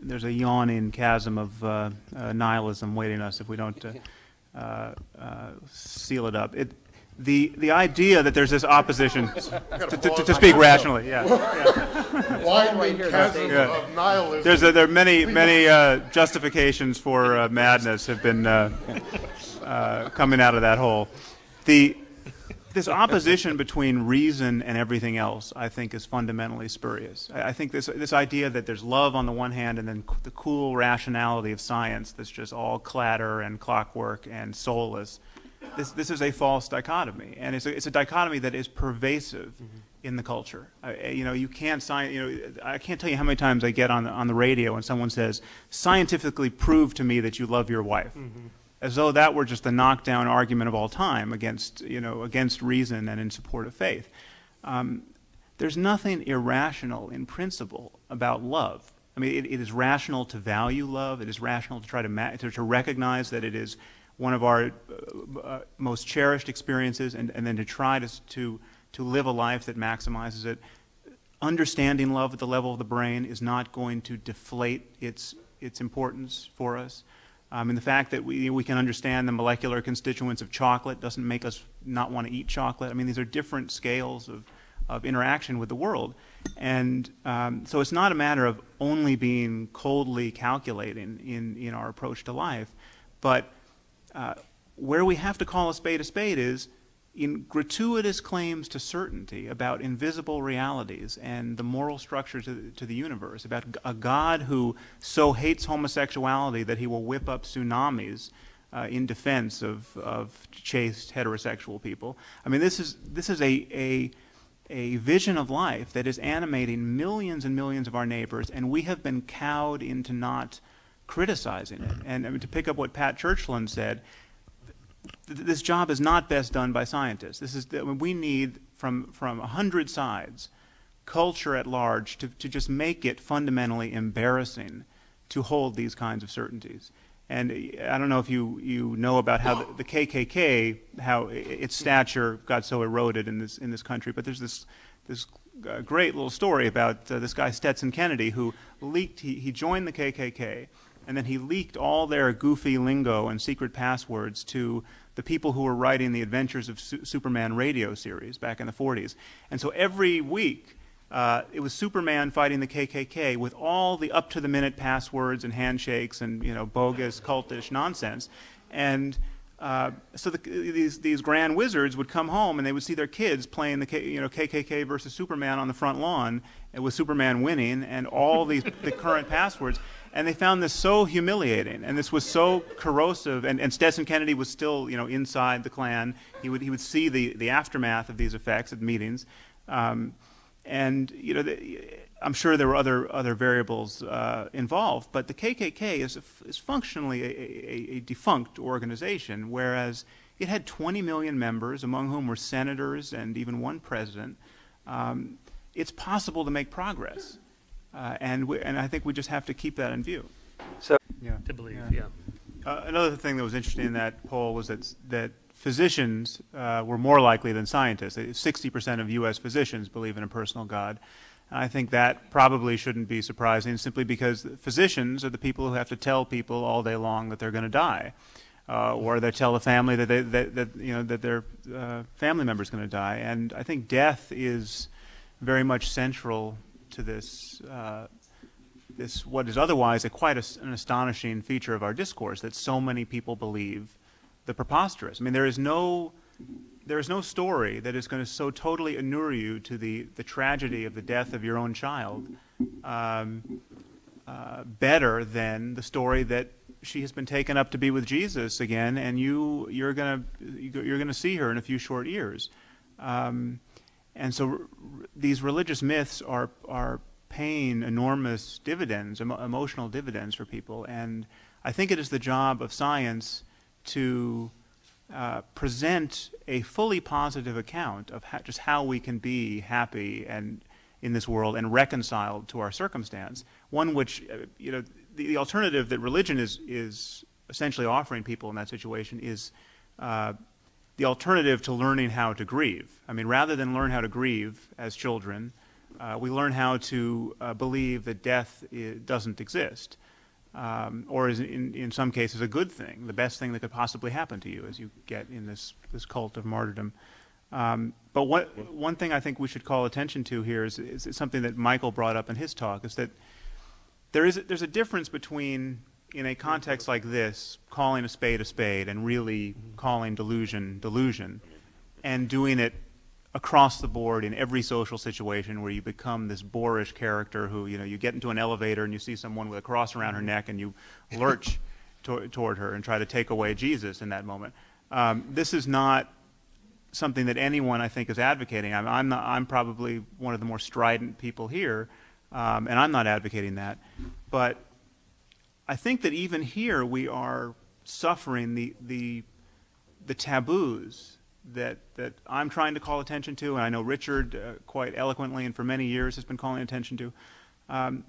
there's a yawning chasm of nihilism waiting us if we don't seal it up. The idea that there's this opposition to speak rationally, yeah. Winding chasm of nihilism. There are many justifications for madness have been coming out of that hole. This opposition between reason and everything else, I think, is fundamentally spurious. I think this idea that there's love on the one hand and then the cool rationality of science that's just all clatter and clockwork and soulless, this is a false dichotomy, and it's a dichotomy that is pervasive in the culture. You can't I can't tell you how many times I get on the radio and someone says, "Scientifically prove to me that you love your wife." As though that were just the knockdown argument of all time against reason and in support of faith. There's nothing irrational in principle about love. I mean, it is rational to value love. It is rational to try to recognize that it is one of our most cherished experiences, and then to try to live a life that maximizes it. Understanding love at the level of the brain is not going to deflate its importance for us. And the fact that we can understand the molecular constituents of chocolate doesn't make us not want to eat chocolate. I mean, these are different scales of interaction with the world. And so it's not a matter of only being coldly calculating in our approach to life. But where we have to call a spade is in gratuitous claims to certainty about invisible realities and the moral structure to the universe, about a God who so hates homosexuality that he will whip up tsunamis in defense of chaste heterosexual people. I mean, this is a vision of life that is animating millions and millions of our neighbors, and we have been cowed into not criticizing it. And I mean, to pick up what Pat Churchland said, this job is not best done by scientists. We need from 100 sides, culture at large, to just make it fundamentally embarrassing to hold these kinds of certainties. And I don't know if you know about how the KKK, how its stature got so eroded in this country, but there's this great little story about this guy Stetson Kennedy who leaked. He joined the KKK. And then he leaked all their goofy lingo and secret passwords to the people who were writing the Adventures of Superman radio series back in the 40s. And so every week, it was Superman fighting the KKK with all the up-to-the-minute passwords and handshakes and bogus, cultish nonsense. And so these grand wizards would come home and they would see their kids playing the KKK versus Superman on the front lawn, and with Superman winning and all the current passwords. And they found this so humiliating, and this was so corrosive. And Stetson Kennedy was still, inside the Klan. He would see the aftermath of these effects at meetings, and I'm sure there were other variables involved. But the KKK is functionally a defunct organization, whereas it had 20 million members, among whom were senators and even one president. It's possible to make progress. And I think we just have to keep that in view. So, to believe, another thing that was interesting in that poll was that physicians were more likely than scientists. 60% of U.S. physicians believe in a personal God. And I think that probably shouldn't be surprising, simply because physicians are the people who have to tell people all day long that they're going to die, or they tell the family that their family member is going to die. And I think death is very much central to this what is otherwise quite an astonishing feature of our discourse, that so many people believe the preposterous. I mean, there is no story that is going to so totally inure you to the tragedy of the death of your own child better than the story that she has been taken up to be with Jesus again, and you're going to see her in a few short years. And so these religious myths are paying enormous dividends, emotional dividends for people. And I think it is the job of science to present a fully positive account of just how we can be happy and in this world and reconciled to our circumstance. One which, the alternative that religion is essentially offering people in that situation is the alternative to learning how to grieve. I mean, rather than learn how to grieve as children, We learn how to believe that death doesn't exist, or is in some cases a good thing, the best thing that could possibly happen to you as you get in this cult of martyrdom. But one thing I think we should call attention to here is something that Michael brought up in his talk, is that there's a difference between, in a context like this, calling a spade and really calling delusion, and doing it across the board in every social situation where you become this boorish character who, you get into an elevator and you see someone with a cross around her neck and you lurch toward her and try to take away Jesus in that moment. This is not something that anyone, I think, is advocating. I'm probably one of the more strident people here, and I'm not advocating that. But I think that even here we are suffering the taboos that I'm trying to call attention to, and I know Richard quite eloquently and for many years has been calling attention to,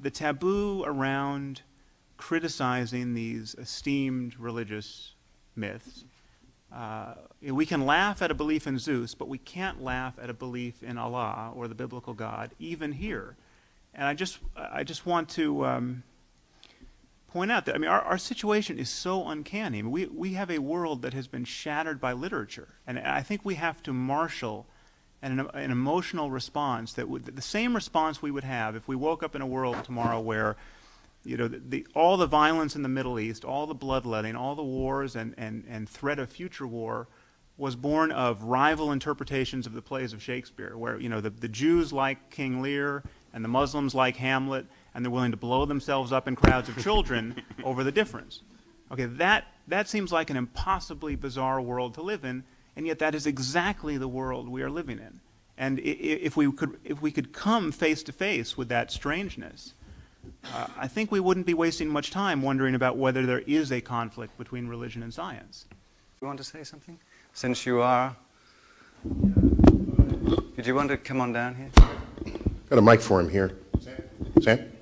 the taboo around criticizing these esteemed religious myths. We can laugh at a belief in Zeus, but we can't laugh at a belief in Allah or the biblical God, even here. And I just want to point out that, our situation is so uncanny. We have a world that has been shattered by literature, and I think we have to marshal an emotional response the same response we would have if we woke up in a world tomorrow where, all the violence in the Middle East, all the bloodletting, all the wars and threat of future war was born of rival interpretations of the plays of Shakespeare, where the Jews like King Lear and the Muslims like Hamlet, and they're willing to blow themselves up in crowds of children over the difference. Okay, that seems like an impossibly bizarre world to live in, and yet that is exactly the world we are living in. And if we could come face to face with that strangeness, I think we wouldn't be wasting much time wondering about whether there is a conflict between religion and science. You want to say something? Since you are... Did you want to come on down here? Got a mic for him here. Sam?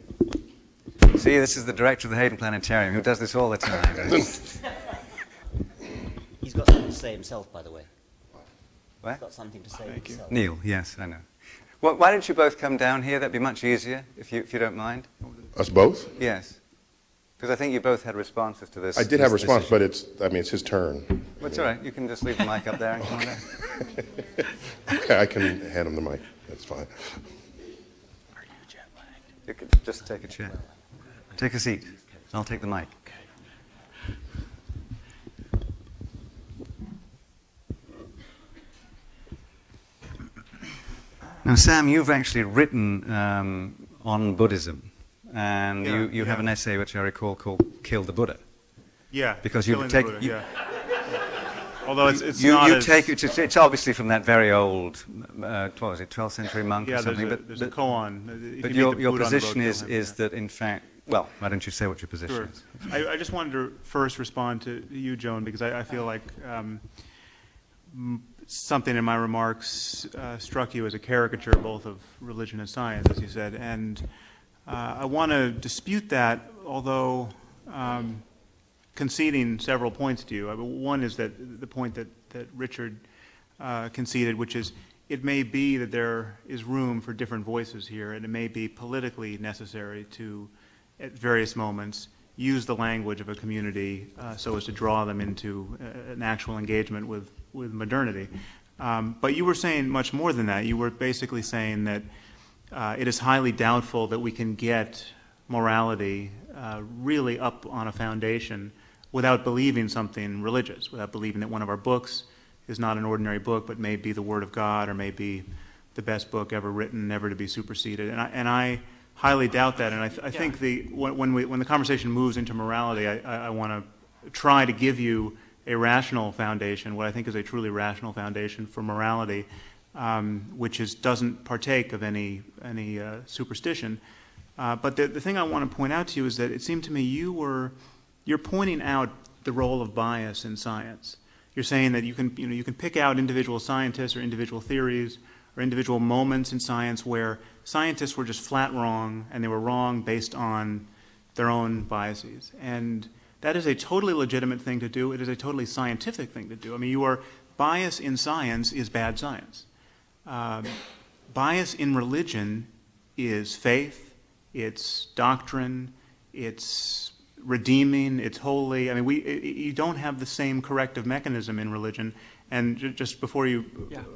See, this is the director of the Hayden Planetarium who does this all the time. He's got something to say himself, by the way. What? He's got something to say Thank himself. Neil, yes, I know. Well, why don't you both come down here? That'd be much easier, if you don't mind. Us both? Yes. Because I think you both had responses to this. I did have a response, but it's his turn. Well, it's all right. You can just leave the mic up there and come on down. Okay, I can hand him the mic. That's fine. Are you jet lagged? You could just take a chair. Take a seat. I'll take the mic. Now, Sam, you've actually written on Buddhism, and you have an essay which I recall called "Kill the Buddha." Yeah, because you take. Although it's you not. Take it's obviously from that very old, what was it, 12th century monk or something. There's a koan. But your position is that in fact. Well, why don't you say what your position is? I just wanted to first respond to you, Joan, because I feel like something in my remarks struck you as a caricature both of religion and science, as you said. And I want to dispute that, although conceding several points to you. One is that the point that Richard conceded, which is it may be that there is room for different voices here, and it may be politically necessary to, at various moments, use the language of a community so as to draw them into an actual engagement with modernity. But you were saying much more than that. You were basically saying that it is highly doubtful that we can get morality really up on a foundation without believing something religious, without believing that one of our books is not an ordinary book, but may be the Word of God, or may be the best book ever written, never to be superseded. And I highly doubt that, and I think when the conversation moves into morality, I want to try to give you a rational foundation, what I think is a truly rational foundation for morality, which doesn't partake of any superstition. But the thing I want to point out to you is that it seemed to me you're pointing out the role of bias in science. You're saying that you can pick out individual scientists or individual theories or individual moments in science where scientists were just flat wrong, and they were wrong based on their own biases. And that is a totally legitimate thing to do. It is a totally scientific thing to do. I mean, your bias in science is bad science. Bias in religion is faith, it's doctrine, it's redeeming, it's holy. I mean, you don't have the same corrective mechanism in religion. And just before you,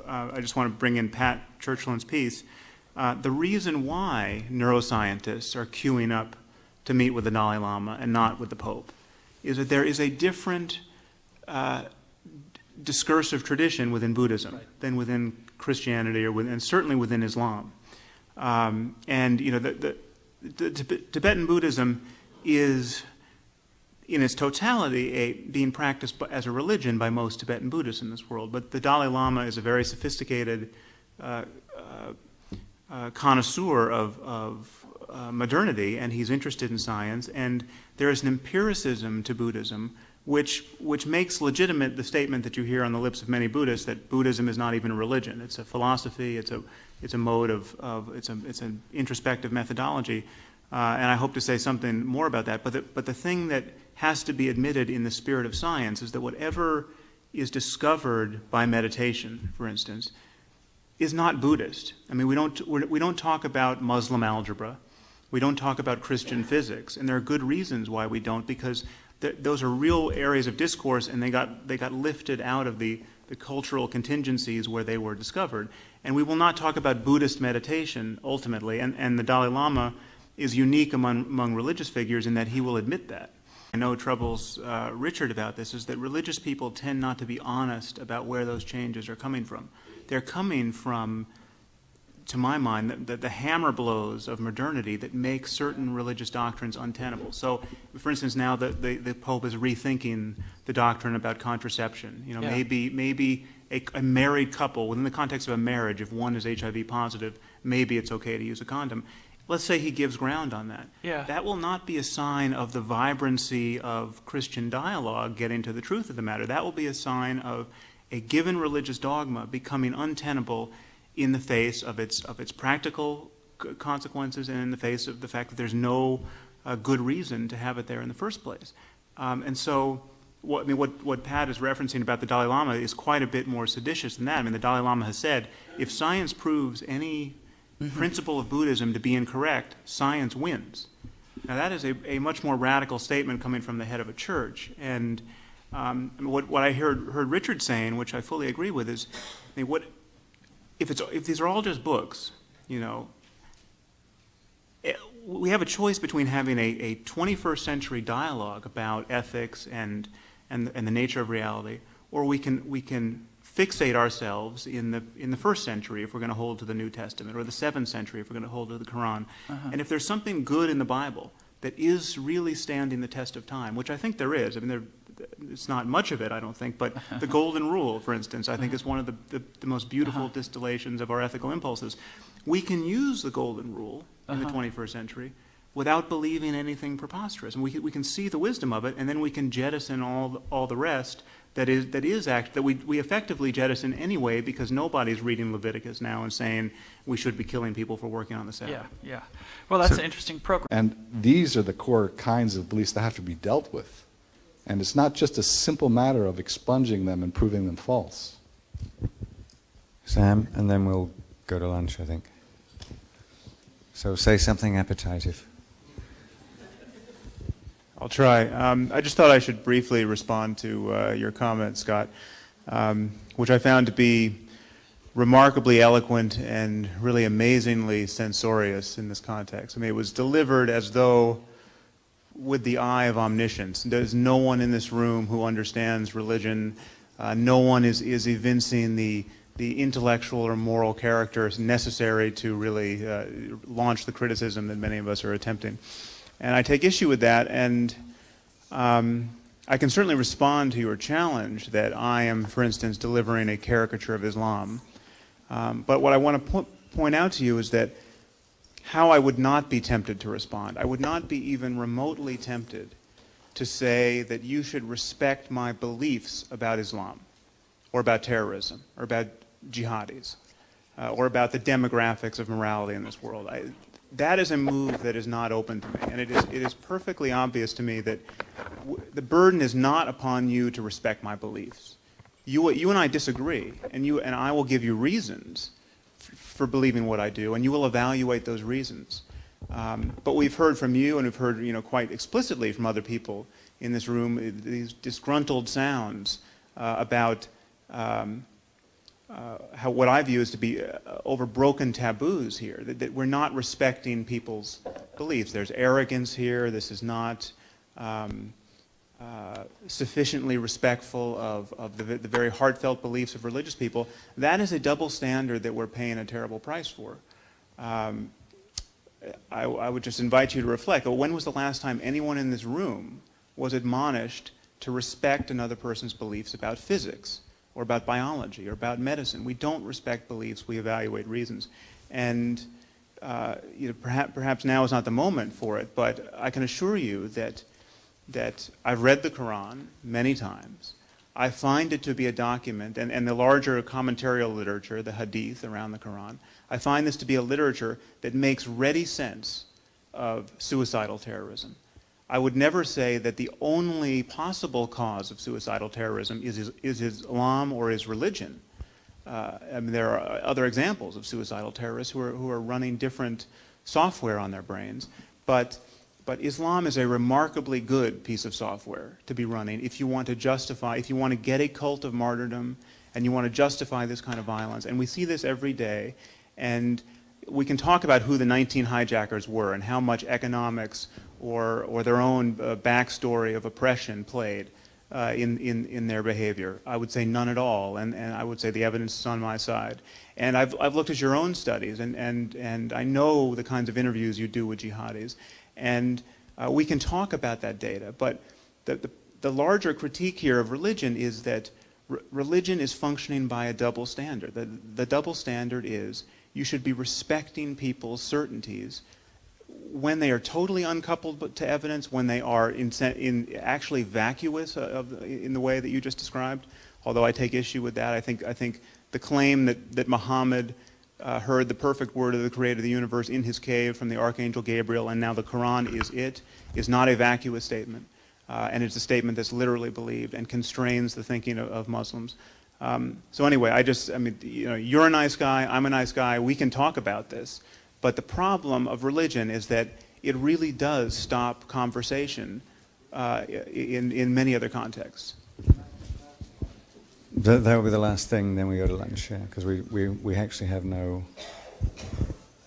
I just want to bring in Pat Churchland's piece. The reason why neuroscientists are queuing up to meet with the Dalai Lama and not with the Pope is that there is a different discursive tradition within Buddhism than within Christianity and certainly within Islam. And you know, the Tibetan Buddhism is, in its totality, being practiced as a religion by most Tibetan Buddhists in this world. But the Dalai Lama is a very sophisticated connoisseur of modernity, and he's interested in science. And there is an empiricism to Buddhism which makes legitimate the statement that you hear on the lips of many Buddhists that Buddhism is not even a religion. It's a philosophy. It's a mode it's an introspective methodology. And I hope to say something more about that. But the thing that has to be admitted in the spirit of science is that whatever is discovered by meditation, for instance, is not Buddhist. I mean, we don't talk about Muslim algebra. We don't talk about Christian physics, and there are good reasons why we don't, because those are real areas of discourse, and they got lifted out of the cultural contingencies where they were discovered. And we will not talk about Buddhist meditation ultimately, and the Dalai Lama is unique among religious figures in that he will admit that. I know troubles Richard about this is that religious people tend not to be honest about where those changes are coming from. They're coming from, to my mind, the hammer blows of modernity that make certain religious doctrines untenable. So, for instance, now the Pope is rethinking the doctrine about contraception. You know, maybe a married couple, within the context of a marriage, if one is HIV positive, maybe it's okay to use a condom. Let's say he gives ground on that. Yeah. That will not be a sign of the vibrancy of Christian dialogue getting to the truth of the matter. That will be a sign of a given religious dogma becoming untenable in the face of its practical consequences and in the face of the fact that there's no good reason to have it there in the first place. And so what Pat is referencing about the Dalai Lama is quite a bit more seditious than that. I mean, the Dalai Lama has said, if science proves any principle of Buddhism to be incorrect, science wins. Now that is a much more radical statement coming from the head of a church. And what I heard Richard saying, which I fully agree with, is, I mean, if these are all just books, you know, we have a choice between having a 21st century dialogue about ethics and the nature of reality, or we can fixate ourselves in the first century if we're going to hold to the New Testament, or the 7th century if we're going to hold to the Quran. And if there's something good in the Bible that is really standing the test of time, which I think there is. I mean, it's not much of it, I don't think, but the Golden Rule, for instance, I think is one of the most beautiful distillations of our ethical impulses. We can use the Golden Rule in the 21st century without believing anything preposterous. And we can see the wisdom of it, and then we can jettison all the rest that we effectively jettison anyway, because nobody's reading Leviticus now and saying we should be killing people for working on the Sabbath. Yeah. Well, that's an interesting program. And these are the core kinds of beliefs that have to be dealt with. And it's not just a simple matter of expunging them and proving them false. Sam, and then we'll go to lunch, I think. So say something appetitive. I'll try. I just thought I should briefly respond to your comment, Scott, which I found to be remarkably eloquent and really amazingly censorious in this context. I mean, it was delivered as though with the eye of omniscience. There's no one in this room who understands religion. No one is evincing the intellectual or moral character necessary to really launch the criticism that many of us are attempting. And I take issue with that, and I can certainly respond to your challenge that I am, for instance, delivering a caricature of Islam. But what I want to point out to you is that how I would not be tempted to respond. I would not be even remotely tempted to say that you should respect my beliefs about Islam, or about terrorism, or about jihadis, or about the demographics of morality in this world. That is a move that is not open to me, and it is perfectly obvious to me that the burden is not upon you to respect my beliefs. You and I disagree, and I will give you reasons for believing what I do, and you will evaluate those reasons. But we've heard from you, and we've heard, quite explicitly from other people in this room, these disgruntled sounds about how what I view as to be over broken taboos here, that we're not respecting people's beliefs. There's arrogance here. This is not sufficiently respectful of the very heartfelt beliefs of religious people. That is a double standard that we're paying a terrible price for. I would just invite you to reflect. When was the last time anyone in this room was admonished to respect another person's beliefs about physics, or about biology, or about medicine? We don't respect beliefs, we evaluate reasons. And perhaps now is not the moment for it, but I can assure you that I've read the Quran many times. I find it to be a document, and the larger commentarial literature, the hadith around the Quran, I find this to be a literature that makes ready sense of suicidal terrorism. I would never say that the only possible cause of suicidal terrorism is Islam or is religion. There are other examples of suicidal terrorists who are running different software on their brains, but Islam is a remarkably good piece of software to be running if you want to justify, if you want to get a cult of martyrdom and you want to justify this kind of violence. And we see this every day, and we can talk about who the 19 hijackers were and how much economics or their own backstory of oppression played in their behavior. I would say none at all, and I would say the evidence is on my side. And I've looked at your own studies, and I know the kinds of interviews you do with jihadis, and we can talk about that data. But the larger critique here of religion is that religion is functioning by a double standard. The double standard is you should be respecting people's certainties when they are totally uncoupled to evidence, when they are actually vacuous in the way that you just described. Although I take issue with that, I think the claim that Muhammad heard the perfect word of the creator of the universe in his cave from the archangel Gabriel, and now the Quran is not a vacuous statement, and it's a statement that's literally believed and constrains the thinking of Muslims. So anyway, you're a nice guy, I'm a nice guy, we can talk about this. But the problem of religion is that it really does stop conversation in many other contexts. That will be the last thing, then we go to lunch, because we actually have no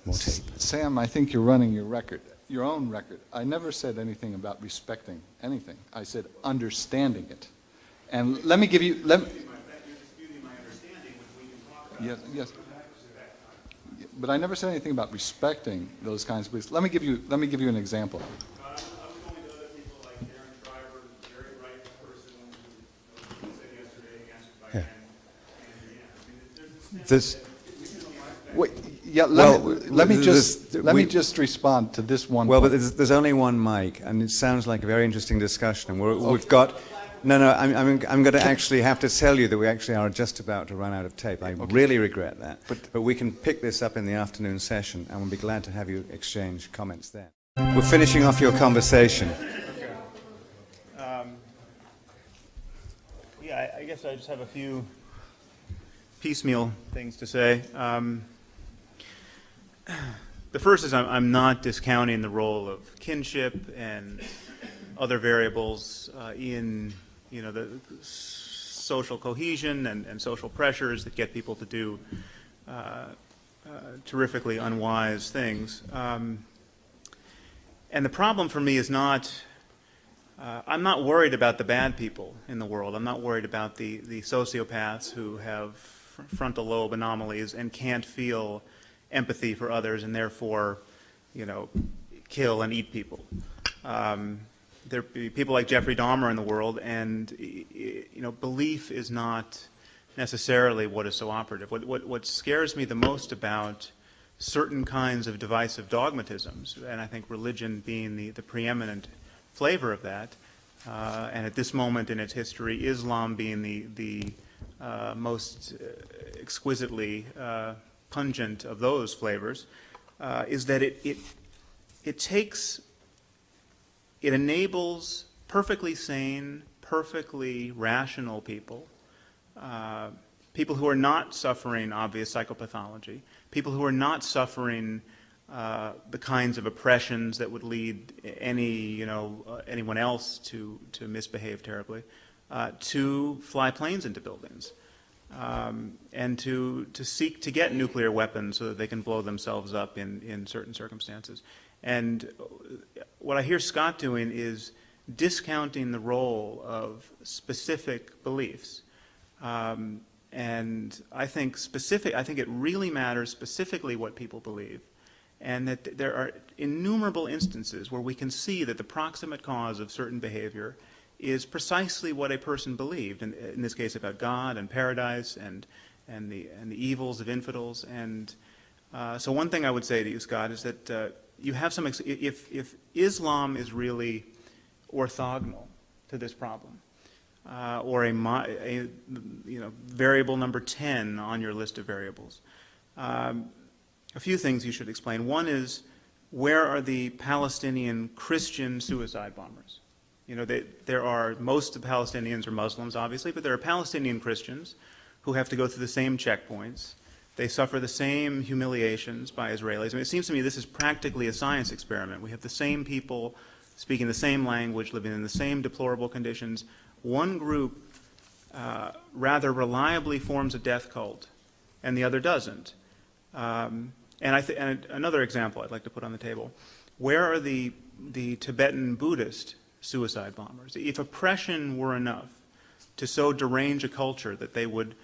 more tape. Sam, I think you're running your own record. I never said anything about respecting anything. I said understanding it. And let me give you... Yes. But I never said anything about respecting those kinds of beliefs. Let me give you an example. I was going to other people like Aaron Shriver, a very bright person who said yesterday, answered by let me just respond to this one. Well, point. but there's only one mic, and it sounds like a very interesting discussion. And we've got. No, I'm going to actually have to tell you that we actually are just about to run out of tape. I really regret that. But we can pick this up in the afternoon session, and we'll be glad to have you exchange comments there. We're finishing off your conversation. Yeah, I guess I just have a few piecemeal things to say. The first is I'm not discounting the role of kinship and other variables in the social cohesion and social pressures that get people to do terrifically unwise things. And the problem for me is not, I'm not worried about the bad people in the world. I'm not worried about the sociopaths who have frontal lobe anomalies and can't feel empathy for others and therefore, kill and eat people. There be people like Jeffrey Dahmer in the world, and belief is not necessarily what is so operative. What scares me the most about certain kinds of divisive dogmatisms, and I think religion being the preeminent flavor of that, and at this moment in its history, Islam being the most exquisitely pungent of those flavors, is that it enables perfectly sane, perfectly rational people people who are not suffering obvious psychopathology, people who are not suffering the kinds of oppressions that would lead anyone else to misbehave terribly, to fly planes into buildings, and to seek to get nuclear weapons so that they can blow themselves up in certain circumstances. And what I hear Scott doing is discounting the role of specific beliefs. And I think it really matters specifically what people believe, and that there are innumerable instances where we can see that the proximate cause of certain behavior is precisely what a person believed, in this case about God and paradise and the evils of infidels. And so one thing I would say to you, Scott, is that you have some, if Islam is really orthogonal to this problem, or a variable number 10 on your list of variables, a few things you should explain. One is, where are the Palestinian Christian suicide bombers? There are, most of the Palestinians are Muslims, obviously, but there are Palestinian Christians who have to go through the same checkpoints. They suffer the same humiliations by Israelis. I mean, it seems to me this is practically a science experiment. We have the same people speaking the same language, living in the same deplorable conditions. One group rather reliably forms a death cult, and the other doesn't. And another example I'd like to put on the table: where are the Tibetan Buddhist suicide bombers? If oppression were enough to so derange a culture that they would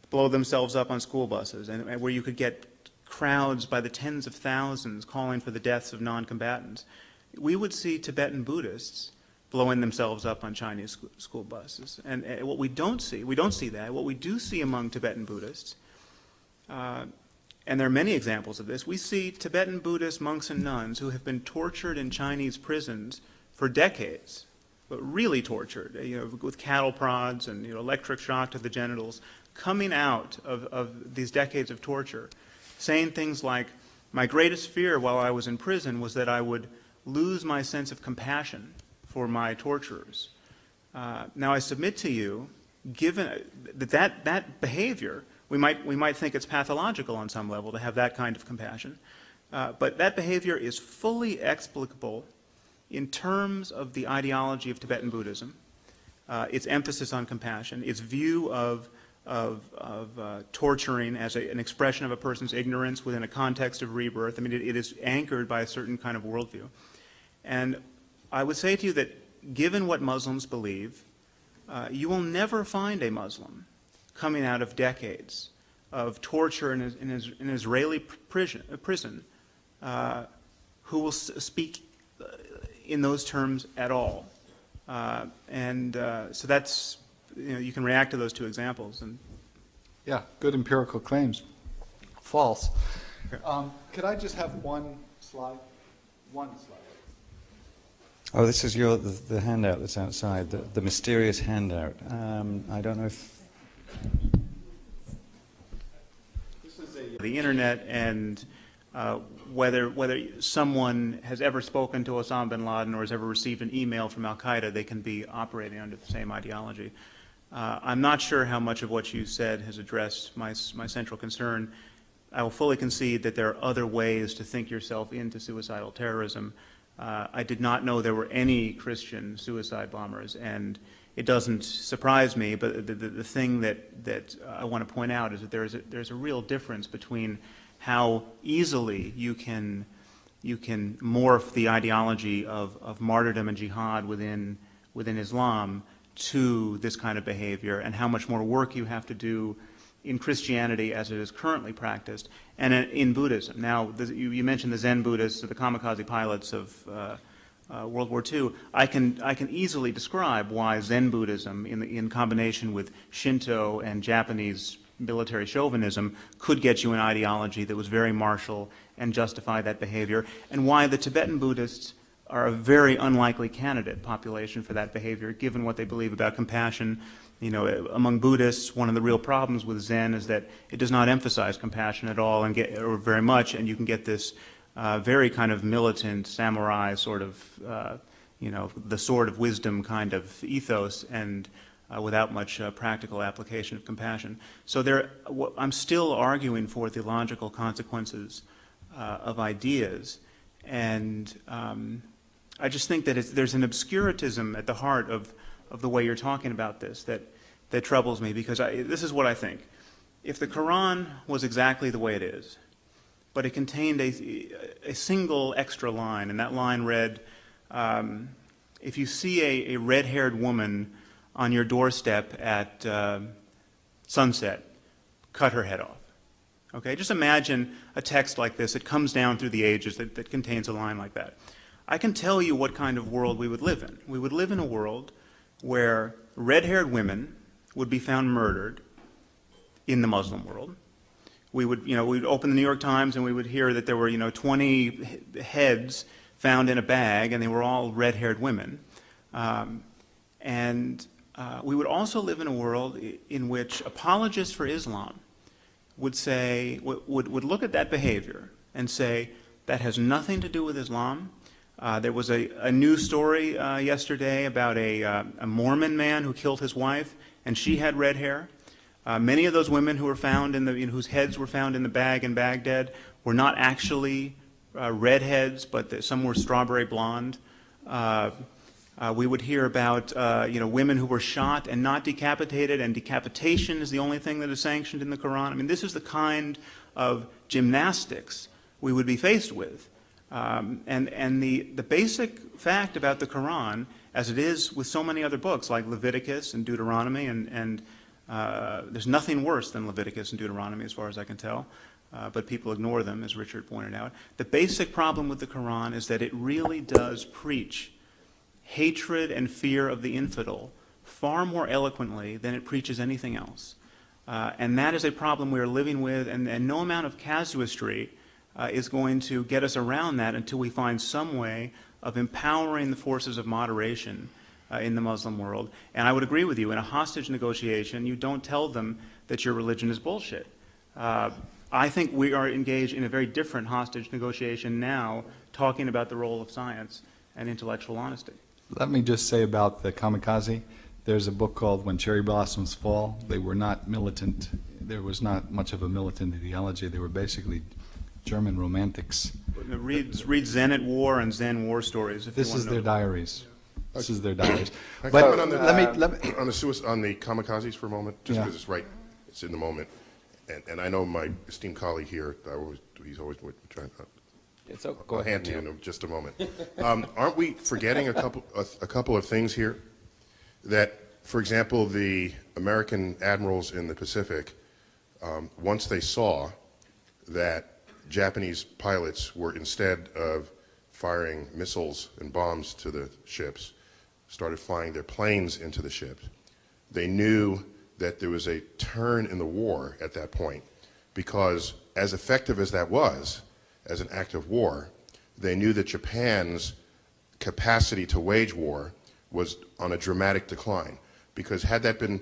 blow themselves up on school buses, and where you could get crowds by the tens of thousands calling for the deaths of non-combatants, we would see Tibetan Buddhists blowing themselves up on Chinese school buses. And what we don't see that. What we do see among Tibetan Buddhists, and there are many examples of this, we see Tibetan Buddhist monks and nuns who have been tortured in Chinese prisons for decades, but really tortured, with cattle prods and electric shock to the genitals, coming out of these decades of torture, saying things like, my greatest fear while I was in prison was that I would lose my sense of compassion for my torturers. Now I submit to you, given that behavior, we might think it's pathological on some level to have that kind of compassion, but that behavior is fully explicable in terms of the ideology of Tibetan Buddhism, its emphasis on compassion, its view of torturing as an expression of a person's ignorance within a context of rebirth. I mean, it is anchored by a certain kind of worldview. And I would say to you that given what Muslims believe, you will never find a Muslim coming out of decades of torture in an Israeli prison who will speak in those terms at all. So that's, you can react to those two examples. And Yeah, good empirical claims. False. Could I just have one slide? One slide. Oh, this is the handout that's outside, the mysterious handout. I don't know if... This is the internet, and whether someone has ever spoken to Osama bin Laden or has ever received an email from Al-Qaeda, they can be operating under the same ideology. I'm not sure how much of what you said has addressed my central concern. I will fully concede that there are other ways to think yourself into suicidal terrorism. I did not know there were any Christian suicide bombers, and it doesn't surprise me, but the thing that I want to point out is that there's a real difference between how easily you can morph the ideology of martyrdom and jihad within Islam to this kind of behavior, and how much more work you have to do in Christianity as it is currently practiced, and in Buddhism. Now, you mentioned the Zen Buddhists, the kamikaze pilots of World War II. I can easily describe why Zen Buddhism, in combination with Shinto and Japanese military chauvinism, could get you an ideology that was very martial and justify that behavior, and why the Tibetan Buddhists are a very unlikely candidate population for that behavior, given what they believe about compassion. Among Buddhists, one of the real problems with Zen is that it does not emphasize compassion at all, or very much, and you can get this very kind of militant samurai sort of, the sword of wisdom kind of ethos, and without much practical application of compassion. So I'm still arguing for theological consequences of ideas, and I just think that there's an obscurantism at the heart of the way you're talking about this that troubles me, because this is what I think. If the Quran was exactly the way it is, but it contained a single extra line, and that line read, if you see a red-haired woman on your doorstep at sunset, cut her head off. Okay, just imagine a text like this that comes down through the ages that contains a line like that. I can tell you what kind of world we would live in. We would live in a world where red-haired women would be found murdered in the Muslim world. We'd open the New York Times and we would hear that there were 20 heads found in a bag, and they were all red-haired women. We would also live in a world in which apologists for Islam would look at that behavior and say, that has nothing to do with Islam. There was a news story yesterday about a Mormon man who killed his wife, and she had red hair. Many of those women who were found whose heads were found in the bag in Baghdad were not actually redheads, but some were strawberry blonde. We would hear about women who were shot and not decapitated, and decapitation is the only thing that is sanctioned in the Quran. I mean, this is the kind of gymnastics we would be faced with. And the basic fact about the Quran, as it is with so many other books like Leviticus and Deuteronomy, and there's nothing worse than Leviticus and Deuteronomy as far as I can tell, but people ignore them, as Richard pointed out. The basic problem with the Quran is that it really does preach hatred and fear of the infidel far more eloquently than it preaches anything else. And that is a problem we are living with, and no amount of casuistry is going to get us around that until we find some way of empowering the forces of moderation in the Muslim world. And I would agree with you, in a hostage negotiation, you don't tell them that your religion is bullshit. I think we are engaged in a very different hostage negotiation now, talking about the role of science and intellectual honesty. Let me just say about the kamikaze. There's a book called When Cherry Blossoms Fall. They were not militant. There was not much of a militant ideology. They were basically German romantics. Read Zen at War and Zen War Stories. If This you want is to their know. diaries. This is their diaries. Can I But comment on the, let me. on the kamikazes for a moment, just Yeah. because it's right, it's in the moment, and I know my esteemed colleague here. He's always trying. I'll hand to you in just a moment. Aren't we forgetting a couple of things here? That, for example, the American admirals in the Pacific, once they saw that Japanese pilots were, instead of firing missiles and bombs to the ships, started flying their planes into the ships, they knew that there was a turn in the war at that point, because as effective as that was, as an act of war, they knew that Japan's capacity to wage war was on a dramatic decline. Because had that been,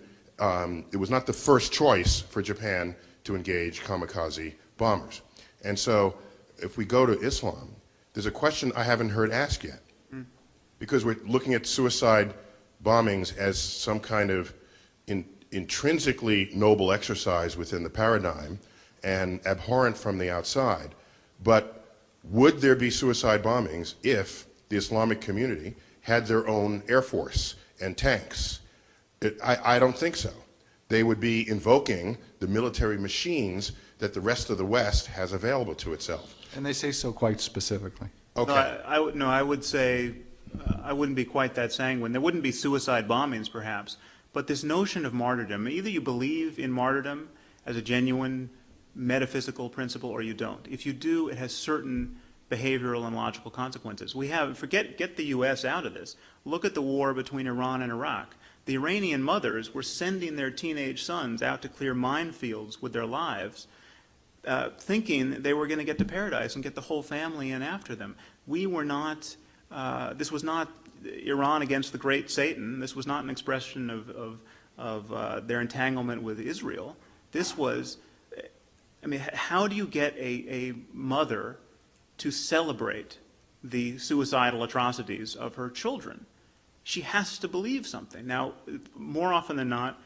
it was not the first choice for Japan to engage kamikaze bombers. And so if we go to Islam, there's a question I haven't heard asked yet. Because we're looking at suicide bombings as some kind of intrinsically noble exercise within the paradigm and abhorrent from the outside. But would there be suicide bombings if the Islamic community had their own air force and tanks? I don't think so. They would be invoking the military machines that the rest of the West has available to itself. And they say so quite specifically. Okay. I would say I wouldn't be quite that sanguine. There wouldn't be suicide bombings, perhaps, but this notion of martyrdom, either you believe in martyrdom as a genuine metaphysical principle or you don't. If you do, it has certain behavioral and logical consequences. Get the U.S. out of this. Look at the war between Iran and Iraq. The Iranian mothers were sending their teenage sons out to clear minefields with their lives, thinking they were going to get to paradise and get the whole family in after them. We were not, this was not Iran against the great Satan. This was not an expression of their entanglement with Israel. This was, I mean, how do you get a mother to celebrate the suicidal atrocities of her children? she has to believe something. Now, more often than not,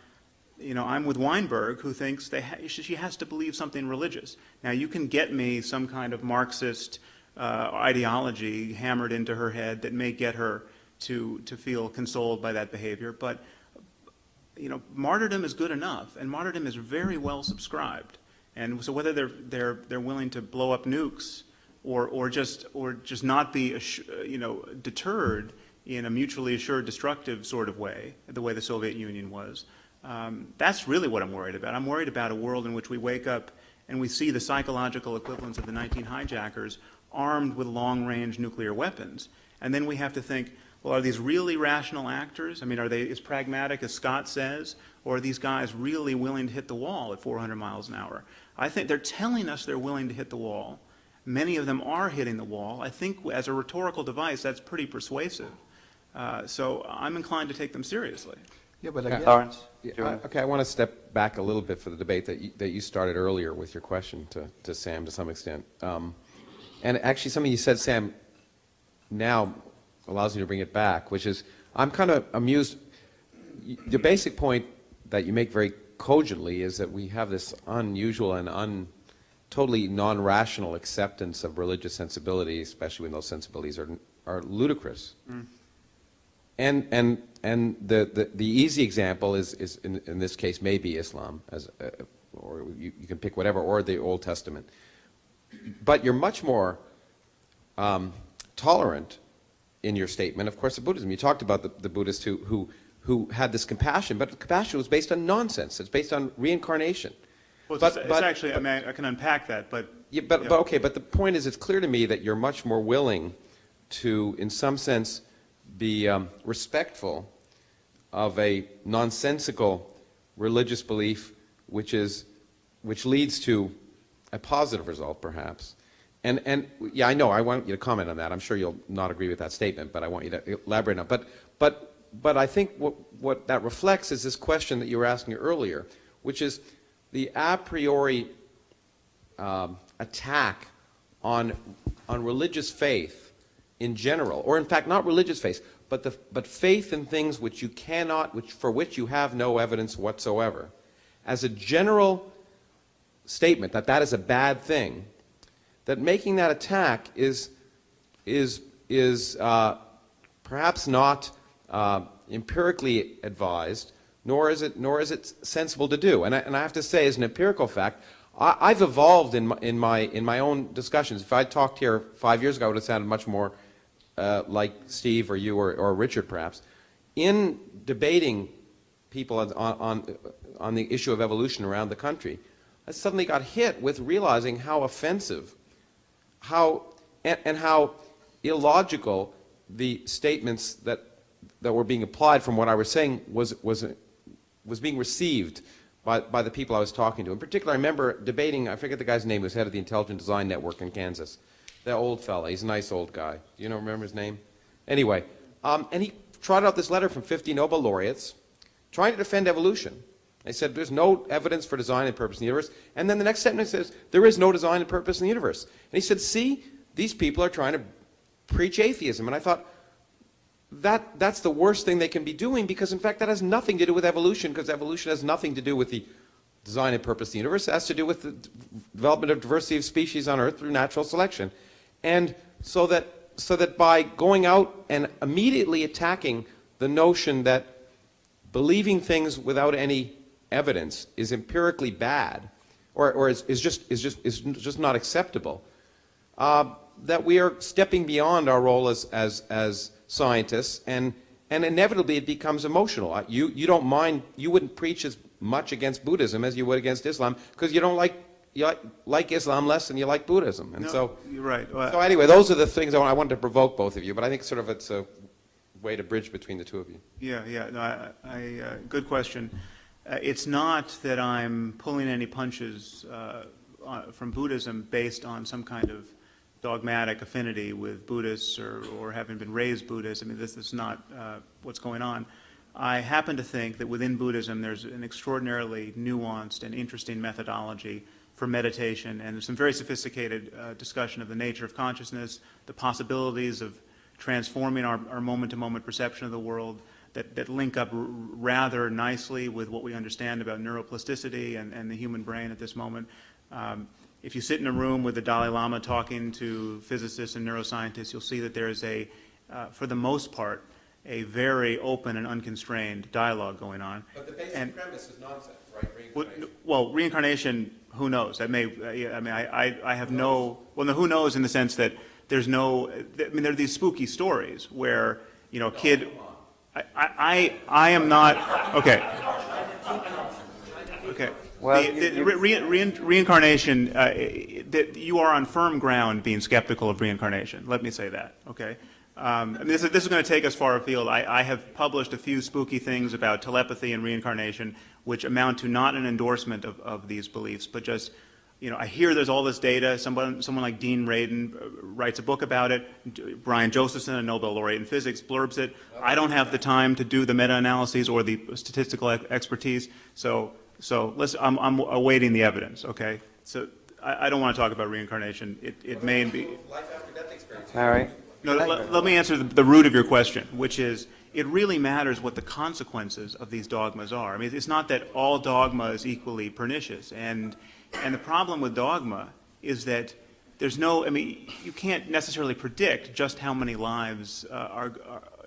I'm with Weinberg, who thinks she has to believe something religious. Now, you can get me some kind of Marxist ideology hammered into her head that may get her to feel consoled by that behavior, but martyrdom is good enough, and martyrdom is very well subscribed. And so whether they're willing to blow up nukes or just not be deterred in a mutually assured destructive sort of way, the way the Soviet Union was, that's really what I'm worried about. I'm worried about a world in which we wake up and we see the psychological equivalents of the 19 hijackers armed with long-range nuclear weapons, and then we have to think, well, are these really rational actors? I mean, are they as pragmatic as Scott says, or are these guys really willing to hit the wall at 400 miles an hour? I think they're telling us they're willing to hit the wall. Many of them are hitting the wall. I think as a rhetorical device, that's pretty persuasive. So I'm inclined to take them seriously. Yeah, but again, Lawrence? Okay, I want to step back a little bit for the debate that you started earlier with your question to Sam to some extent. And actually something you said, Sam, now allows me to bring it back, which is, I'm kind of amused. The basic point that you make very cogently is that we have this unusual and totally non-rational acceptance of religious sensibility, especially when those sensibilities are ludicrous. Mm. And the easy example is in this case maybe Islam, or you can pick whatever, or the Old Testament. But you're much more tolerant in your statement, of course, of Buddhism. You talked about the Buddhist who had this compassion, but the compassion was based on nonsense. It's based on reincarnation. Well, it's actually, I mean, I can unpack that, but... Yeah, but okay, but the point is, it's clear to me that you're much more willing to, in some sense, be respectful of a nonsensical religious belief which leads to a positive result, perhaps. And yeah, I know, I want you to comment on that. I'm sure you'll not agree with that statement, but I want you to elaborate on it. But I think what that reflects is this question that you were asking earlier, which is the a priori attack on religious faith in general, or in fact not religious faith, but faith in things which you cannot, for which you have no evidence whatsoever, as a general statement that is a bad thing. That making that attack is perhaps not empirically advised, nor is it sensible to do. And I have to say, as an empirical fact, I've evolved in my own discussions. If I talked here 5 years ago, I would have sounded much more like Steve or you or Richard, perhaps. In debating people on the issue of evolution around the country, I suddenly got hit with realizing how offensive, how illogical the statements that were being applied from what I was saying was being received by the people I was talking to. In particular, I remember debating, I forget the guy's name, who was head of the Intelligent Design Network in Kansas. That old fella, he's a nice old guy. Do you remember his name? Anyway, and he trotted out this letter from 50 Nobel laureates trying to defend evolution. They said there's no evidence for design and purpose in the universe. And then the next sentence says there is no design and purpose in the universe. And he said, see, these people are trying to preach atheism. And I thought, that's the worst thing they can be doing, because in fact that has nothing to do with evolution, because evolution has nothing to do with the design and purpose of the universe. It has to do with the development of diversity of species on Earth through natural selection. And so that by going out and immediately attacking the notion that believing things without any evidence is empirically bad, or is just not acceptable, that we are stepping beyond our role as scientists, and inevitably it becomes emotional. You don't mind, you wouldn't preach as much against Buddhism as you would against Islam, because you don't like Islam less than you like Buddhism. And no, so you're right. Well, so anyway, those are the things I wanted to provoke both of you, but I think sort of it's a way to bridge between the two of you. Yeah. No, good question. It's not that I'm pulling any punches from Buddhism based on some kind of dogmatic affinity with Buddhists or having been raised Buddhist. I mean, this is not what's going on. I happen to think that within Buddhism there's an extraordinarily nuanced and interesting methodology for meditation, and some very sophisticated discussion of the nature of consciousness, the possibilities of transforming our moment-to-moment perception of the world, that link up rather nicely with what we understand about neuroplasticity and the human brain at this moment. If you sit in a room with the Dalai Lama talking to physicists and neuroscientists, you'll see that there is for the most part, a very open and unconstrained dialogue going on. But the basic premise is nonsense, right? Reincarnation. Well, reincarnation, who knows? That may, I mean, I have no, well, no, who knows in the sense that there's no, I mean, there are these spooky stories where, you know, a kid, I am not, okay. Okay. Well, reincarnation, you are on firm ground being skeptical of reincarnation. Let me say that, okay? I mean, this is going to take us far afield. I have published a few spooky things about telepathy and reincarnation, which amount to not an endorsement of these beliefs, but just, you know, I hear there's all this data. Someone like Dean Radin writes a book about it. Brian Josephson, a Nobel laureate in physics, blurbs it. I don't have the time to do the meta-analyses or the statistical expertise, so I'm awaiting the evidence, okay? So I don't want to talk about reincarnation. It may be... Life after death experience. All right. No, let me answer the root of your question, which is it really matters what the consequences of these dogmas are. I mean, it's not that all dogma is equally pernicious. And the problem with dogma is that there's no, I mean, you can't necessarily predict just how many lives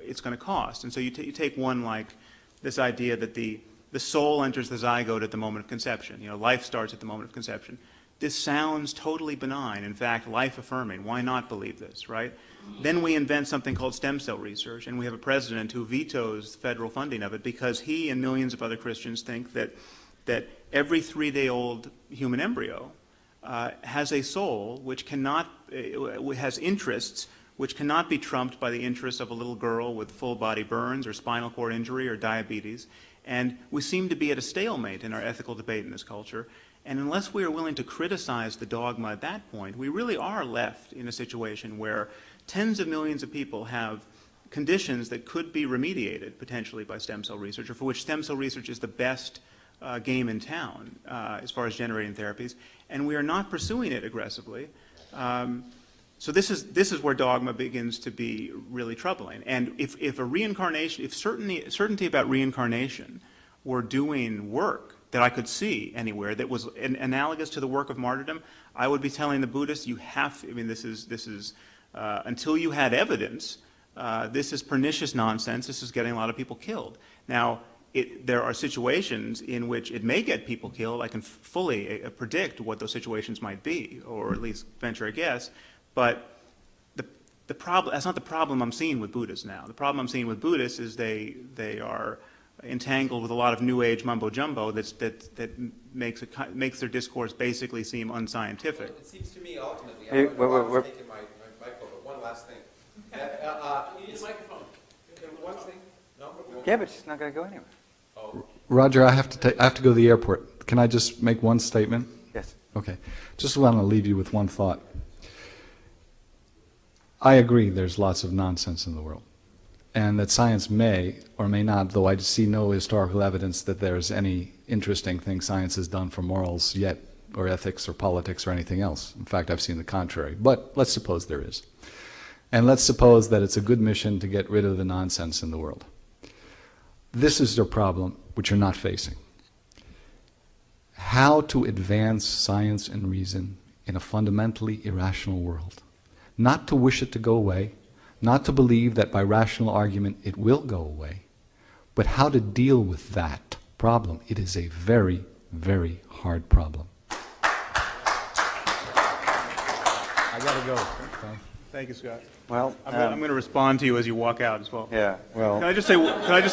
it's going to cost. And so you take one like this idea that the soul enters the zygote at the moment of conception. You know, life starts at the moment of conception. This sounds totally benign, in fact, life-affirming. Why not believe this, right? Then we invent something called stem cell research, and we have a president who vetoes federal funding of it because he and millions of other Christians think that every 3-day-old human embryo has a soul which cannot, has interests which cannot be trumped by the interests of a little girl with full-body burns or spinal cord injury or diabetes. And we seem to be at a stalemate in our ethical debate in this culture. And unless we are willing to criticize the dogma at that point, we really are left in a situation where tens of millions of people have conditions that could be remediated potentially by stem cell research, or for which stem cell research is the best game in town as far as generating therapies, and we are not pursuing it aggressively. So this is where dogma begins to be really troubling. And if a reincarnation, if certainty about reincarnation were doing work that I could see anywhere that was analogous to the work of martyrdom, I would be telling the Buddhists, you have, I mean, this is until you had evidence, this is pernicious nonsense, this is getting a lot of people killed. Now, there are situations in which it may get people killed. I can fully predict what those situations might be, or at least venture a guess, but the problem, that's not the problem I'm seeing with Buddhists now. The problem I'm seeing with Buddhists is they are entangled with a lot of New Age mumbo-jumbo that makes their discourse basically seem unscientific. Well, it seems to me ultimately, Hey, I'm taking my microphone, but one last thing. You need a microphone. One thing? No? Yeah, but it's not going to go anywhere. Oh. Roger, I have to go to the airport. Can I just make one statement? Yes. Okay. Just want to leave you with one thought. I agree there's lots of nonsense in the world, and that science may or may not, though I see no historical evidence that there's any interesting thing science has done for morals yet, or ethics or politics or anything else. In fact, I've seen the contrary. But let's suppose there is. And let's suppose that it's a good mission to get rid of the nonsense in the world. This is your problem, which you're not facing. How to advance science and reason in a fundamentally irrational world. Not to wish it to go away, not to believe that by rational argument it will go away, but how to deal with that problem. It is a very, very hard problem. I gotta go. Thank you, Scott. Well, I'm going to respond to you as you walk out as well. yeah. Well, Can I just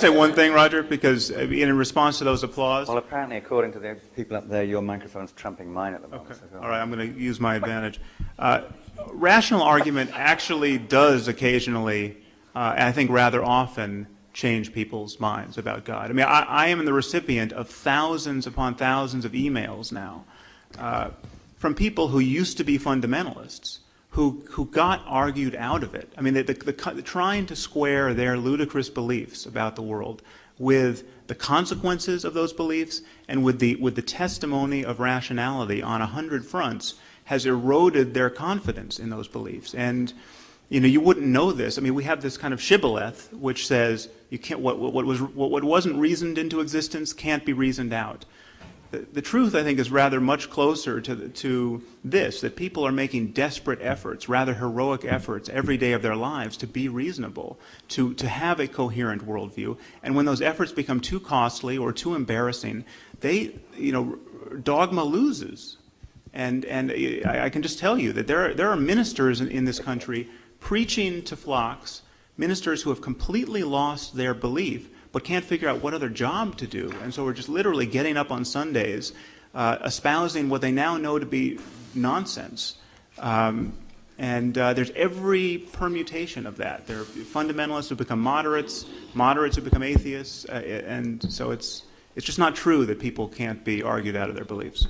say one thing, Roger? Because in response to those applause. well, apparently, according to the people up there, your microphone's trumping mine at the moment. Okay. So go All right, I'm going to use my advantage. Rational argument actually does occasionally, and I think rather often, change people's minds about God. I mean, I am the recipient of thousands upon thousands of emails now from people who used to be fundamentalists, who got argued out of it. I mean, trying to square their ludicrous beliefs about the world with the consequences of those beliefs and with the testimony of rationality on 100 fronts has eroded their confidence in those beliefs. And you wouldn't know this. I mean, we have this kind of shibboleth which says you can't, what wasn't reasoned into existence can't be reasoned out. The truth, I think, is rather much closer to this, that people are making desperate efforts, rather heroic efforts every day of their lives to be reasonable, to have a coherent worldview. And when those efforts become too costly or too embarrassing, dogma loses. And I can just tell you that there are ministers in this country preaching to flocks, ministers who have completely lost their belief but can't figure out what other job to do. And so we're just literally getting up on Sundays, espousing what they now know to be nonsense. There's every permutation of that. There are fundamentalists who become moderates who become atheists, and so it's just not true that people can't be argued out of their beliefs.